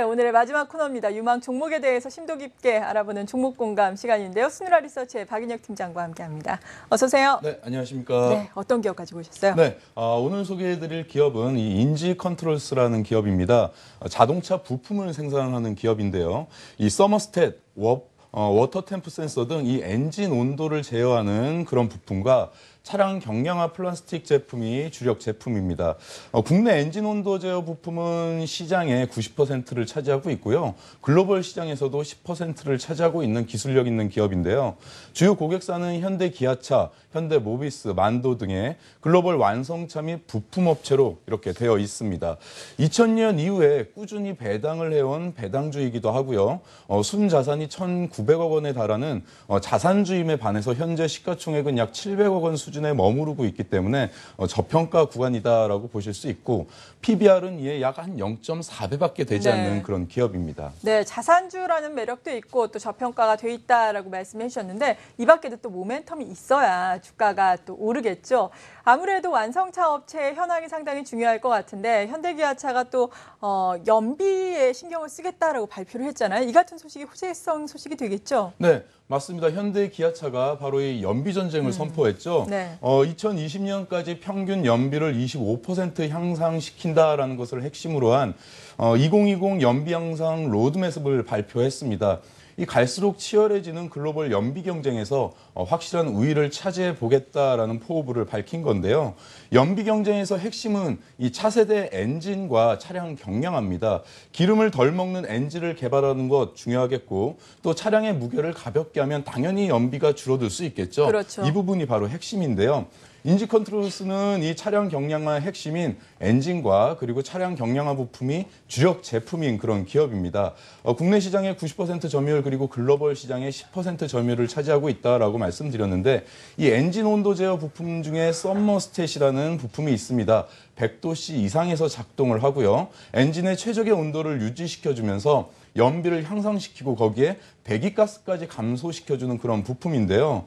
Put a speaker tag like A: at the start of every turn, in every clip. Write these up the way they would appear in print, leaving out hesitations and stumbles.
A: 오늘의 마지막 코너입니다. 유망 종목에 대해서 심도 깊게 알아보는 종목 공감 시간인데요. 순우라 리서치의 박인혁 팀장과 함께합니다. 어서 오세요.
B: 네, 안녕하십니까.
A: 네, 어떤 기업 가지고 오셨어요?
B: 네, 오늘 소개해드릴 기업은 이 인지 컨트롤스라는 기업입니다. 자동차 부품을 생산하는 기업인데요. 이 서머스탯, 워터 템프 센서 등 이 엔진 온도를 제어하는 그런 부품과 차량 경량화 플라스틱 제품이 주력 제품입니다. 국내 엔진 온도 제어 부품은 시장의 90%를 차지하고 있고요. 글로벌 시장에서도 10%를 차지하고 있는 기술력 있는 기업인데요. 주요 고객사는 현대 기아차, 현대 모비스, 만도 등의 글로벌 완성차 및 부품업체로 이렇게 되어 있습니다. 2000년 이후에 꾸준히 배당을 해온 배당주이기도 하고요. 순자산이 1,900억 원에 달하는 자산주임에 반해서 현재 시가총액은 약 700억 원 수준에 머무르고 있기 때문에 저평가 구간이다라고 보실 수 있고 PBR은 이에 약 한 0.4배밖에 되지 않는 그런 기업입니다.
A: 네, 자산주라는 매력도 있고 또 저평가가 돼 있다라고 말씀해 주셨는데 이 밖에도 또 모멘텀이 있어야 주가가 또 오르겠죠. 아무래도 완성차 업체의 현황이 상당히 중요할 것 같은데 현대기아차가 또 연비에 신경을 쓰겠다라고 발표를 했잖아요. 이 같은 소식이 호재성 소식이 되겠죠?
B: 네. 맞습니다. 현대 기아차가 바로 이 연비 전쟁을 선포했죠.
A: 네.
B: 2020년까지 평균 연비를 25% 향상시킨다라는 것을 핵심으로 한 2020 연비 향상 로드맵을 발표했습니다. 이 갈수록 치열해지는 글로벌 연비 경쟁에서 확실한 우위를 차지해 보겠다라는 포부를 밝힌 건데요. 연비 경쟁에서 핵심은 이 차세대 엔진과 차량 경량화입니다. 기름을 덜 먹는 엔진을 개발하는 것 중요하겠고 또 차량의 무게를 가볍게 하면 당연히 연비가 줄어들 수 있겠죠.
A: 그렇죠.
B: 이 부분이 바로 핵심인데요. 인지 컨트롤스는 이 차량 경량화의 핵심인 엔진과 그리고 차량 경량화 부품이 주력 제품인 그런 기업입니다. 국내 시장의 90% 점유율 그리고 글로벌 시장의 10% 점유율을 차지하고 있다라고 말씀드렸는데 이 엔진 온도 제어 부품 중에 서머스탯이라는 부품이 있습니다. 100도씨 이상에서 작동을 하고요. 엔진의 최적의 온도를 유지시켜주면서 연비를 향상시키고 거기에 배기가스까지 감소시켜주는 그런 부품인데요.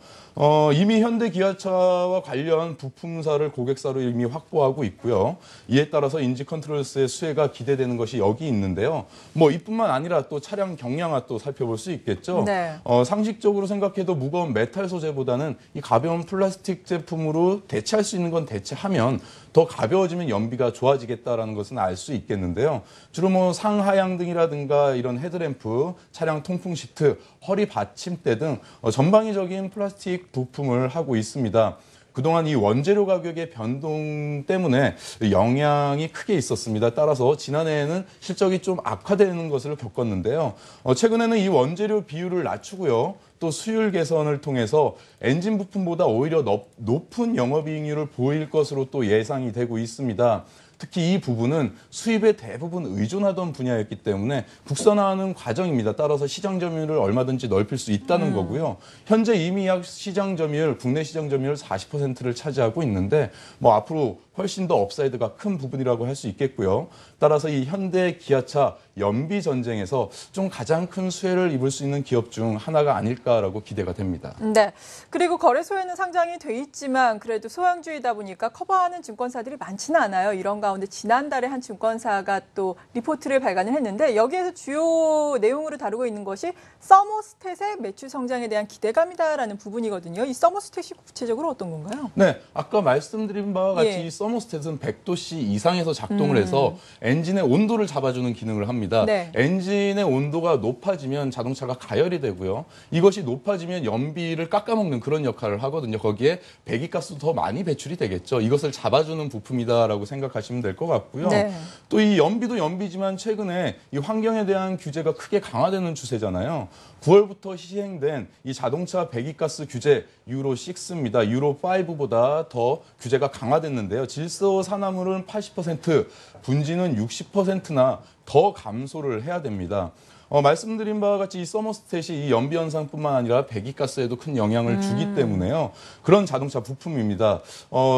B: 이미 현대 기아차와 관련 부품사를 고객사로 이미 확보하고 있고요. 이에 따라서 인지 컨트롤스의 수혜가 기대되는 것이 여기 있는데요. 뭐 이뿐만 아니라 또 차량 경량화 또 살펴볼 수 있겠죠.
A: 네.
B: 상식적으로 생각해도 무거운 메탈 소재보다는 이 가벼운 플라스틱 제품으로 대체할 수 있는 건 대체하면 더 가벼워지면 연비가 좋아지겠다라는 것은 알 수 있겠는데요. 주로 뭐 상하향 등이라든가 이런 헤드램프, 차량 통풍 시트, 허리 받침대 등 전방위적인 플라스틱 부품을 하고 있습니다. 그동안 이 원재료 가격의 변동 때문에 영향이 크게 있었습니다. 따라서 지난해에는 실적이 좀 악화되는 것을 겪었는데요. 최근에는 이 원재료 비율을 낮추고요. 또 수율 개선을 통해서 엔진 부품보다 오히려 높은 영업이익률을 보일 것으로 또 예상이 되고 있습니다. 특히 이 부분은 수입에 대부분 의존하던 분야였기 때문에 국산화하는 과정입니다. 따라서 시장 점유율을 얼마든지 넓힐 수 있다는 거고요. 현재 이미 약 시장 점유율, 국내 시장 점유율 40%를 차지하고 있는데 뭐 앞으로 훨씬 더 업사이드가 큰 부분이라고 할 수 있겠고요. 따라서 이 현대 기아차 연비 전쟁에서 좀 가장 큰 수혜를 입을 수 있는 기업 중 하나가 아닐까라고 기대가 됩니다.
A: 네. 그리고 거래소에는 상장이 돼 있지만 그래도 소형주이다 보니까 커버하는 증권사들이 많지는 않아요. 이런 가운데 지난달에 한 증권사가 또 리포트를 발간을 했는데 여기에서 주요 내용으로 다루고 있는 것이 서머스탯의 매출 성장에 대한 기대감이다라는 부분이거든요. 이 서머스탯이 구체적으로 어떤 건가요?
B: 네, 아까 말씀드린 바와 같이
A: 예.
B: 이 서머스탯은 100도씨 이상에서 작동을 해서 엔진의 온도를 잡아주는 기능을 합니다.
A: 네.
B: 엔진의 온도가 높아지면 자동차가 가열이 되고요. 이것이 높아지면 연비를 깎아먹는 그런 역할을 하거든요. 거기에 배기가스도 더 많이 배출이 되겠죠. 이것을 잡아주는 부품이다라고 생각하시면 될 것 같고요.
A: 네.
B: 또 이 연비도 연비지만 최근에 이 환경에 대한 규제가 크게 강화되는 추세잖아요. 9월부터 시행된 이 자동차 배기가스 규제 유로 6입니다. 유로 5보다 더 규제가 강화됐는데요. 질소 산화물은 80%, 분진은 60%나 더 감소를 해야 됩니다. 말씀드린 바와 같이 이 서머스탯이 이 연비 현상뿐만 아니라 배기가스에도 큰 영향을 주기 때문에요. 그런 자동차 부품입니다.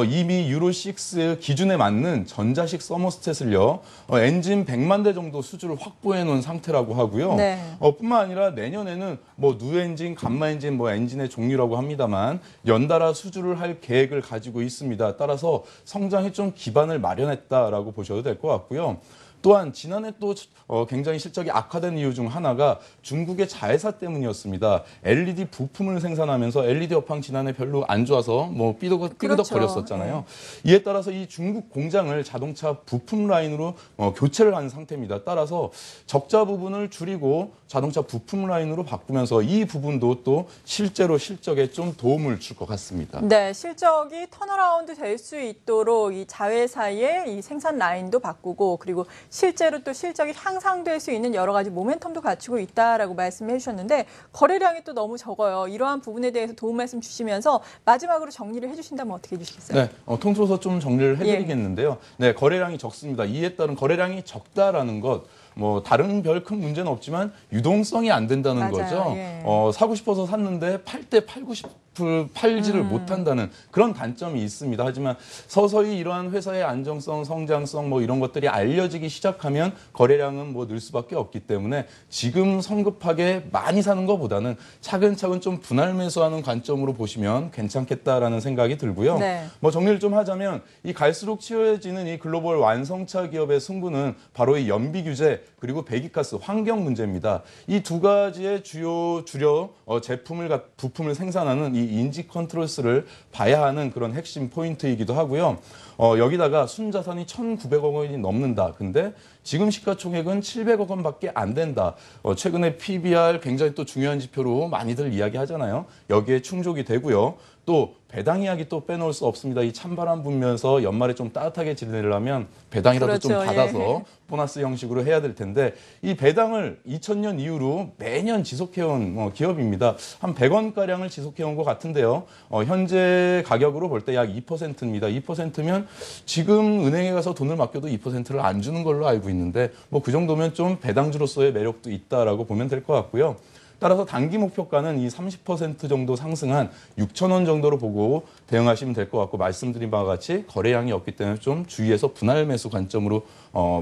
B: 이미 유로 6 기준에 맞는 전자식 서머스탯을요. 엔진 100만 대 정도 수주를 확보해 놓은 상태라고 하고요.
A: 네.
B: 뿐만 아니라 내년에는 뭐 누 엔진, 감마 엔진, 뭐 엔진의 종류라고 합니다만 연달아 수주를 할 계획을 가지고 있습니다. 따라서 성장에 좀 기반을 마련했다라고 보셔도 될 것 같고요. 또한 지난해 또 굉장히 실적이 악화된 이유 중 하나가 중국의 자회사 때문이었습니다. LED 부품을 생산하면서 LED 업황 지난해 별로 안 좋아서 뭐 삐그덕거렸었잖아요. 이에 따라서 이 중국 공장을 자동차 부품 라인으로 교체를 한 상태입니다. 따라서 적자 부분을 줄이고 자동차 부품 라인으로 바꾸면서 이 부분도 또 실제로 실적에 좀 도움을 줄 것 같습니다.
A: 네, 실적이 턴어라운드 될 수 있도록 이 자회사의 이 생산 라인도 바꾸고 그리고 실제로 또 실적이 향상될 수 있는 여러 가지 모멘텀도 갖추고 있다라고 말씀해 주셨는데 거래량이 또 너무 적어요. 이러한 부분에 대해서 도움 말씀 주시면서 마지막으로 정리를 해주신다면 어떻게 해주시겠어요?
B: 네, 통틀어서 좀 정리를 해드리겠는데요. 네, 거래량이 적습니다. 이에 따른 거래량이 적다라는 것. 뭐 다른 별 큰 문제는 없지만 유동성이 안 된다는 거죠. 사고 싶어서 샀는데 팔 때 팔지를 못한다는 그런 단점이 있습니다. 하지만 서서히 이러한 회사의 안정성, 성장성 뭐 이런 것들이 알려지기 시작하면 거래량은 뭐 늘 수밖에 없기 때문에 지금 성급하게 많이 사는 것보다는 차근차근 좀 분할 매수하는 관점으로 보시면 괜찮겠다라는 생각이 들고요.
A: 네.
B: 뭐 정리를 좀 하자면 이 갈수록 치열해지는 이 글로벌 완성차 기업의 승부는 바로 이 연비 규제 그리고 배기가스 환경 문제입니다. 이 두 가지의 주요 부품을 생산하는 이 인지 컨트롤스를 봐야 하는 그런 핵심 포인트이기도 하고요. 여기다가 순자산이 1,900억 원이 넘는다. 근데 지금 시가총액은 700억 원밖에 안 된다. 최근에 PBR 굉장히 또 중요한 지표로 많이들 이야기하잖아요. 여기에 충족이 되고요. 또 배당 이야기 또 빼놓을 수 없습니다. 이 찬바람 불면서 연말에 좀 따뜻하게 지내려면 배당이라도 좀 받아서 보너스 형식으로 해야 될 텐데 이 배당을 2000년 이후로 매년 지속해온 기업입니다. 한 100원가량을 지속해온 것 같은데요. 현재 가격으로 볼 때 약 2%입니다. 2%면 지금 은행에 가서 돈을 맡겨도 2%를 안 주는 걸로 알고 있는데 뭐 그 정도면 좀 배당주로서의 매력도 있다라고 보면 될 것 같고요. 따라서 단기 목표가는 이 30% 정도 상승한 6,000원 정도로 보고 대응하시면 될 것 같고 말씀드린 바와 같이 거래량이 없기 때문에 좀 주의해서 분할 매수 관점으로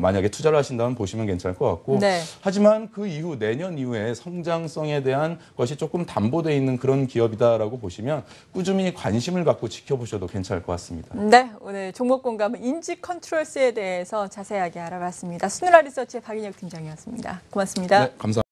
B: 만약에 투자를 하신다면 보시면 괜찮을 것 같고
A: 네.
B: 하지만 그 이후 내년 이후에 성장성에 대한 것이 조금 담보되어 있는 그런 기업이다라고 보시면 꾸준히 관심을 갖고 지켜보셔도 괜찮을 것 같습니다.
A: 네, 오늘 종목 공감은 인지 컨트롤스에 대해서 자세하게 알아봤습니다. 수누라 리서치의 박인혁 팀장이었습니다. 고맙습니다.
B: 네, 감사합니다.